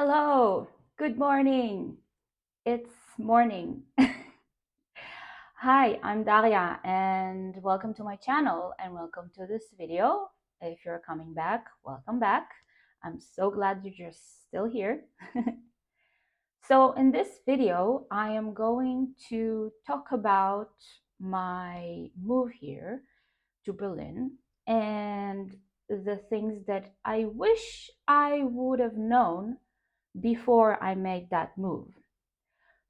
Hello, good morning. It's morning. Hi, I'm Daria and welcome to my channel and welcome to this video. If you're coming back, welcome back. I'm so glad you're just still here. So in this video, I am going to talk about my move here to Berlin and the things that I wish I would have known before I made that move.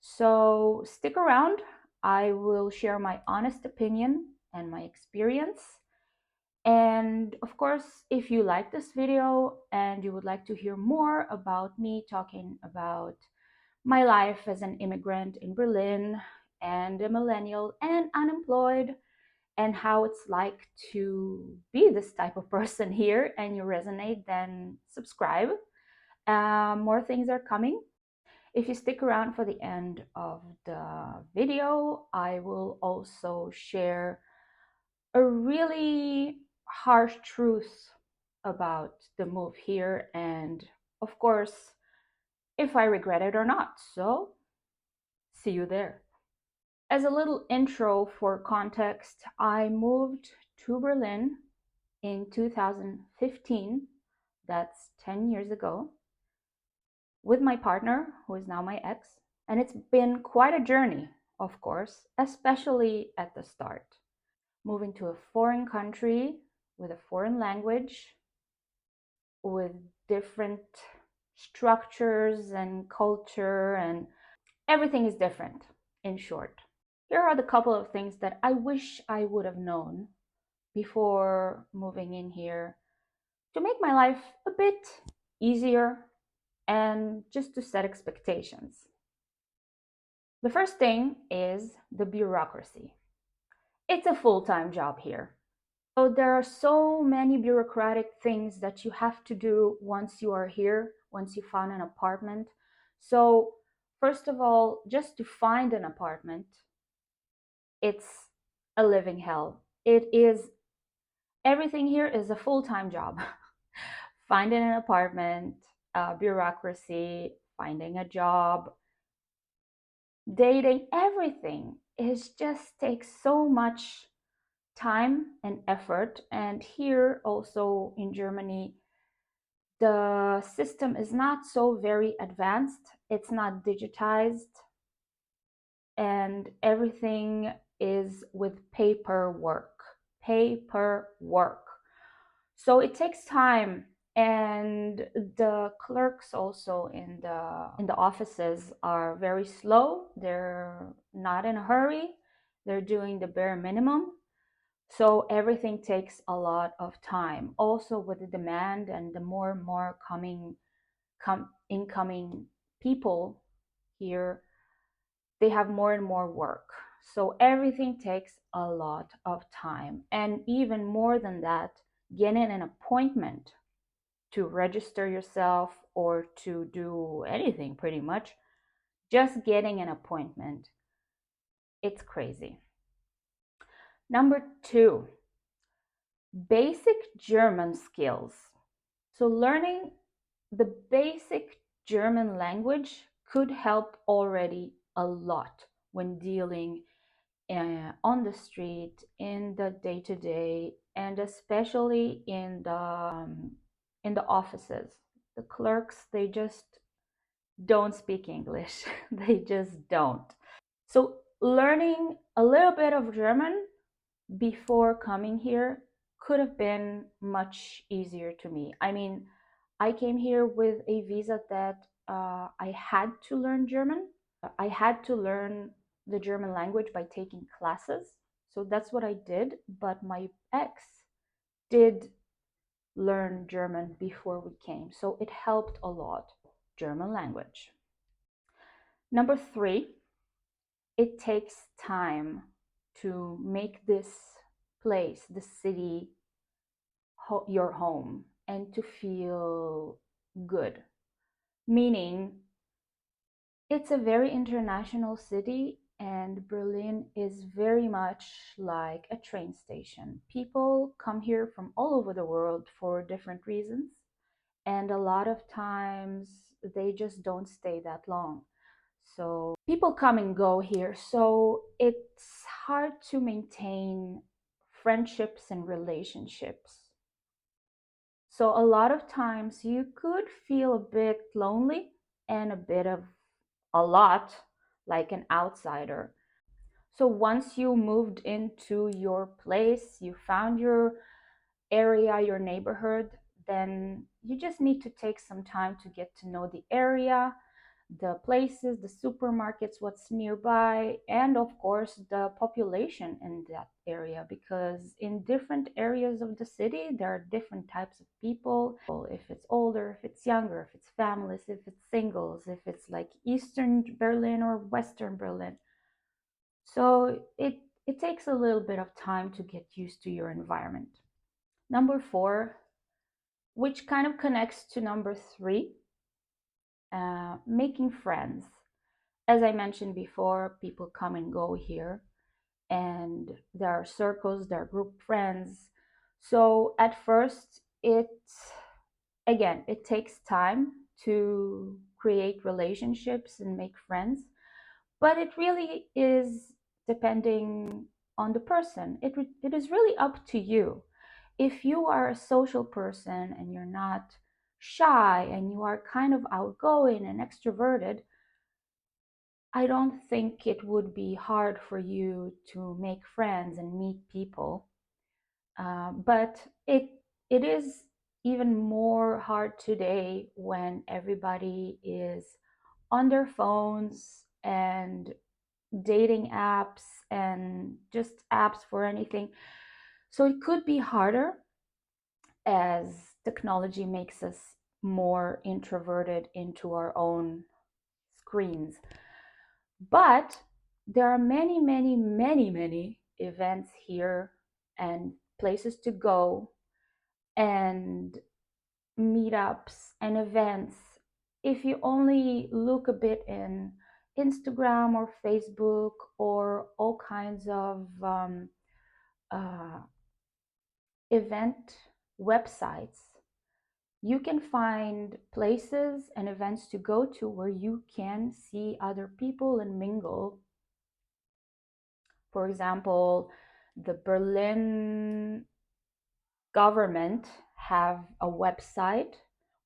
So stick around. I will share my honest opinion and my experience. And of course, if you like this video and you would like to hear more about me talking about my life as an immigrant in Berlin and a millennial and unemployed and how it's like to be this type of person here and you resonate, then subscribe. More things are coming. If you stick around for the end of the video, I will also share a really harsh truth about the move here and, of course, if I regret it or not. So, see you there. As a little intro for context, I moved to Berlin in 2015, that's 10 years ago, with my partner, who is now my ex. And it's been quite a journey, of course, especially at the start. Moving to a foreign country with a foreign language, with different structures and culture, and everything is different, in short. Here are the couple of things that I wish I would have known before moving in here to make my life a bit easier and just to set expectations. The first thing is the bureaucracy. It's a full-time job here. So there are so many bureaucratic things that you have to do once you are here, once you found an apartment. So first of all, just to find an apartment, it's a living hell. Everything here is a full-time job. Finding an apartment, bureaucracy, finding a job, dating, everything is just takes so much time and effort. And here also in Germany, the system is not so very advanced. It's not digitized and everything is with paperwork. Paperwork. So it takes time, and the clerks also in the offices are very slow. They're not in a hurry. They're doing the bare minimum. So everything takes a lot of time. Also with the demand and the more and more incoming people here, they have more and more work. So everything takes a lot of time. And even more than that, getting an appointment to register yourself or to do anything pretty much, just getting an appointment, it's crazy. Number two, basic German skills. So learning the basic German language could help already a lot when dealing on the street, in the day-to-day, and especially in the offices. The clerks, they just don't speak English. They just don't. So learning a little bit of German before coming here could have been much easier to me. I mean, I came here with a visa that I had to learn German. I had to learn the German language by taking classes. So that's what I did. But my ex did learn German before we came. So it helped a lot, German language. Number three, it takes time to make this place, the city, your home and to feel good. Meaning, it's a very international city, and Berlin is very much like a train station. People come here from all over the world for different reasons, and a lot of times they just don't stay that long. So people come and go here. So it's hard to maintain friendships and relationships. So a lot of times you could feel a bit lonely and a bit of a lot like an outsider. So once you moved into your place, you found your area, your neighborhood, then you just need to take some time to get to know the area, the places, the supermarkets, what's nearby, and of course the population in that area. Because in different areas of the city, there are different types of people. If it's older, if it's younger, if it's families, if it's singles, if it's like Eastern Berlin or Western Berlin. So it takes a little bit of time to get used to your environment. Number four, which kind of connects to number three, making friends. As I mentioned before, people come and go here, and there are circles, there are group friends. So at first, it takes time to create relationships and make friends, but it really is depending on the person. It is really up to you. If you are a social person and you're not shy and you are kind of outgoing and extroverted, I don't think it would be hard for you to make friends and meet people. But it is even more hard today when everybody is on their phones and dating apps and just apps for anything. So it could be harder as technology makes us more introverted into our own screens. But there are many, many, many, many events here and places to go and meetups and events. If you only look a bit in Instagram or Facebook or all kinds of uh, event websites, you can find places and events to go to where you can see other people and mingle. For example, the Berlin government have a website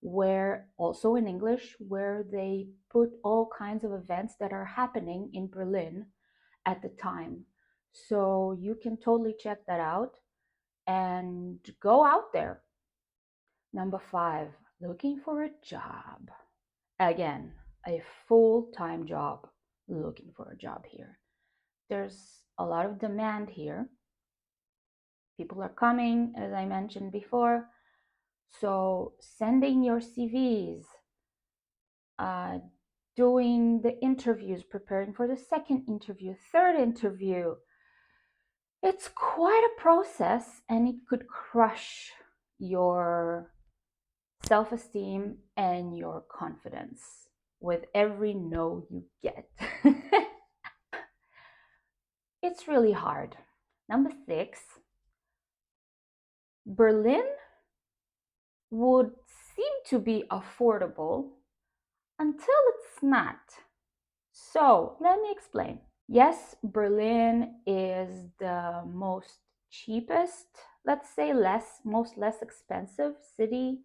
where also in English where they put all kinds of events that are happening in Berlin at the time. So you can totally check that out and go out there. Number five, looking for a job. Again, a full-time job, looking for a job here. There's a lot of demand here. People are coming, as I mentioned before. So sending your CVs, uh, doing the interviews, preparing for the second interview, third interview. It's quite a process and it could crush your self-esteem and your confidence with every no you get. It's really hard. Number six, Berlin would seem to be affordable until it's not. So let me explain. Yes, Berlin is the most cheapest, let's say less expensive city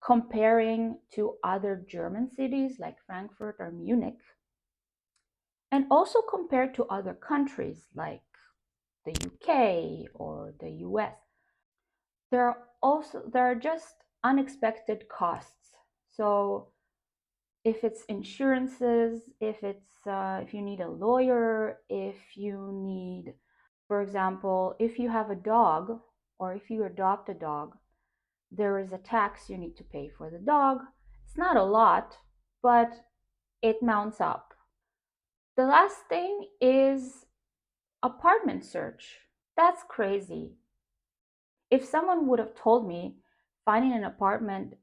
comparing to other German cities like Frankfurt or Munich, and also compared to other countries like the UK or the US. There are just unexpected costs. So if it's insurances, if you need a lawyer, if you need, for example, if you have a dog or if you adopt a dog, there is a tax you need to pay for the dog. It's not a lot, but it mounts up. The last thing is apartment search. That's crazy. If someone would have told me finding an apartment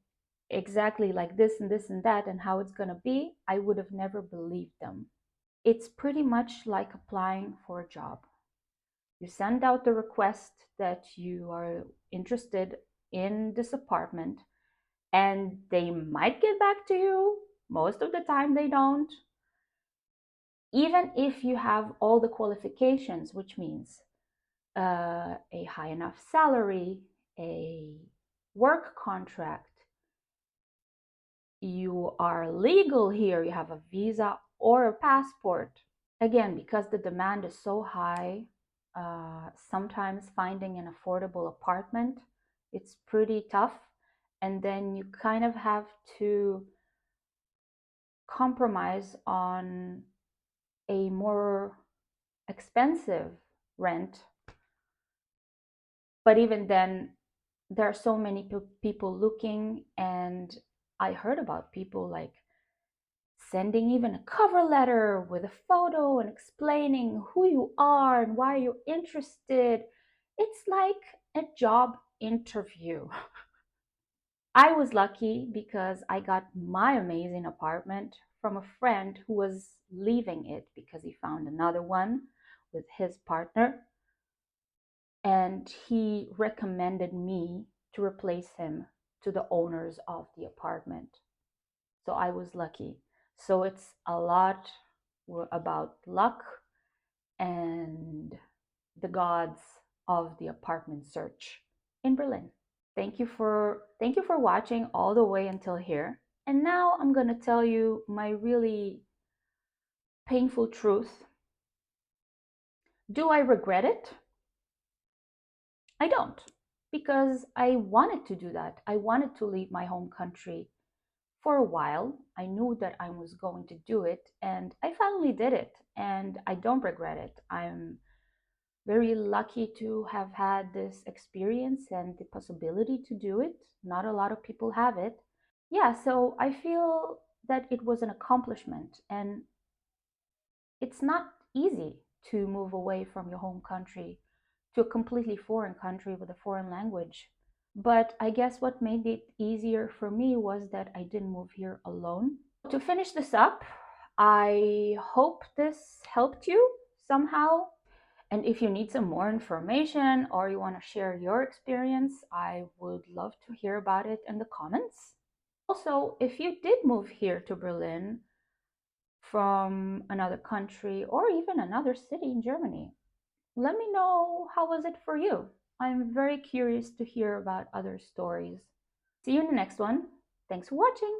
exactly like this and this and that and how it's going to be, I would have never believed them. It's pretty much like applying for a job. You send out the request that you are interested in this apartment, and they might get back to you. Most of the time, they don't. Even if you have all the qualifications, which means a high enough salary, a work contract, you are legal here, you have a visa or a passport. Again, because the demand is so high, sometimes finding an affordable apartment, it's pretty tough. And then you kind of have to compromise on a more expensive rent. But even then, there are so many people looking, and I heard about people like sending even a cover letter with a photo and explaining who you are and why you're interested. It's like a job interview. I was lucky because I got my amazing apartment from a friend who was leaving it because he found another one with his partner, and he recommended me to replace him to the owners of the apartment. So I was lucky. So it's a lot about luck and the gods of the apartment search in Berlin. Thank you for watching all the way until here. And now I'm going to tell you my really painful truth. Do I regret it? I don't, because I wanted to do that. I wanted to leave my home country for a while. I knew that I was going to do it, and I finally did it, and I don't regret it. I'm very lucky to have had this experience and the possibility to do it. Not a lot of people have it. Yeah, so I feel that it was an accomplishment, and it's not easy to move away from your home country to a completely foreign country with a foreign language. But I guess what made it easier for me was that I didn't move here alone. To finish this up, I hope this helped you somehow. And if you need some more information or you want to share your experience, I would love to hear about it in the comments. Also, if you did move here to Berlin from another country or even another city in Germany, let me know, how was it for you? I'm very curious to hear about other stories. See you in the next one. Thanks for watching.